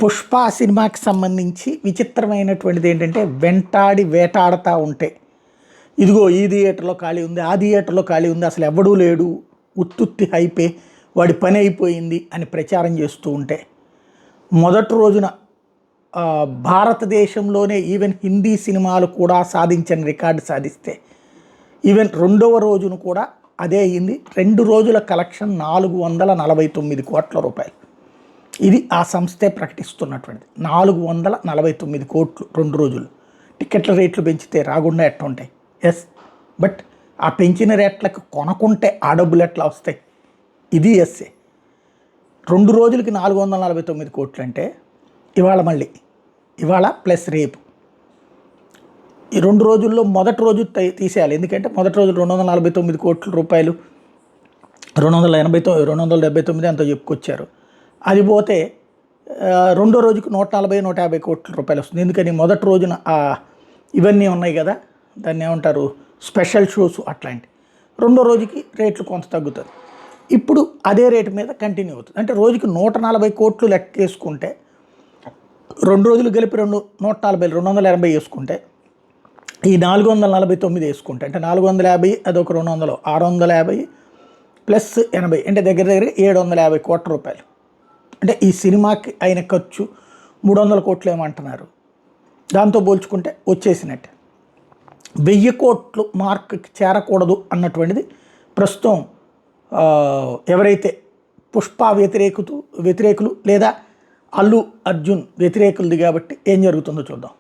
పుష్ప సినిమాకి సంబంధించి విచిత్రమైనటువంటిది ఏంటంటే వెంటాడి వేటాడుతూ ఉంటే ఇదిగో ఈ థియేటర్లో ఖాళీ ఉంది, ఆ థియేటర్లో ఖాళీ ఉంది, అసలు ఎవడూ లేడు, ఉత్తుత్తి హైపే, వాడి పని అయిపోయింది అని ప్రచారం చేస్తూ ఉంటే మొదటి రోజున భారతదేశంలోనే ఈవెన్ హిందీ సినిమాలు కూడా సాధించని రికార్డు సాధిస్తే ఈవెన్ రెండవ రోజున కూడా అదే అయింది. 2 రోజుల కలెక్షన్ 449 కోట్ల రూపాయలు. ఇది ఆ సంస్థే ప్రకటిస్తున్నటువంటిది. 449 కోట్లు 2 రోజులు. టికెట్ల రేట్లు పెంచితే రాకుండా ఎట్లా ఉంటాయి? ఎస్, బట్ ఆ పెంచిన రేట్లకు కొనుక్కుంటే ఆ డబ్బులు ఎట్లా వస్తాయి? ఇది ఎస్సే. 2 రోజులకి 449 కోట్లు అంటే ఇవాళ ప్లస్ రేపు ఈ 2 రోజుల్లో మొదటి రోజు తీసేయాలి. ఎందుకంటే మొదటి రోజు 249 కోట్ల రూపాయలు, 279 అంతా చెప్పుకొచ్చారు. అది పోతే రెండో రోజుకి 140-150 కోట్ల రూపాయలు వస్తుంది. ఎందుకని మొదటి రోజున ఇవన్నీ ఉన్నాయి కదా, దాన్ని ఏమంటారు, స్పెషల్ షోస్ అట్లాంటి. రెండో రోజుకి రేట్లు కొంత తగ్గుతుంది. ఇప్పుడు అదే రేటు మీద కంటిన్యూ అవుతుంది. అంటే రోజుకి 140 కోట్లు లెక్కేసుకుంటే 2 రోజులు కలిపి 140 280 వేసుకుంటే ఈ 449 వేసుకుంటే అంటే 450 అదొక 200, 650 ప్లస్ 80 అంటే దగ్గర 750 కోట్ల రూపాయలు. అంటే ఈ సినిమాకి అయిన ఖర్చు 300 కోట్లు ఏమంటున్నారు. దాంతో పోల్చుకుంటే వచ్చేసినట్టే. 1000 కోట్లు మార్క్కి చేరకూడదు అన్నటువంటిది ప్రస్తుతం ఎవరైతే పుష్ప వ్యతిరేకులు లేదా అల్లు అర్జున్ వ్యతిరేకులది. కాబట్టి ఏం జరుగుతుందో చూద్దాం.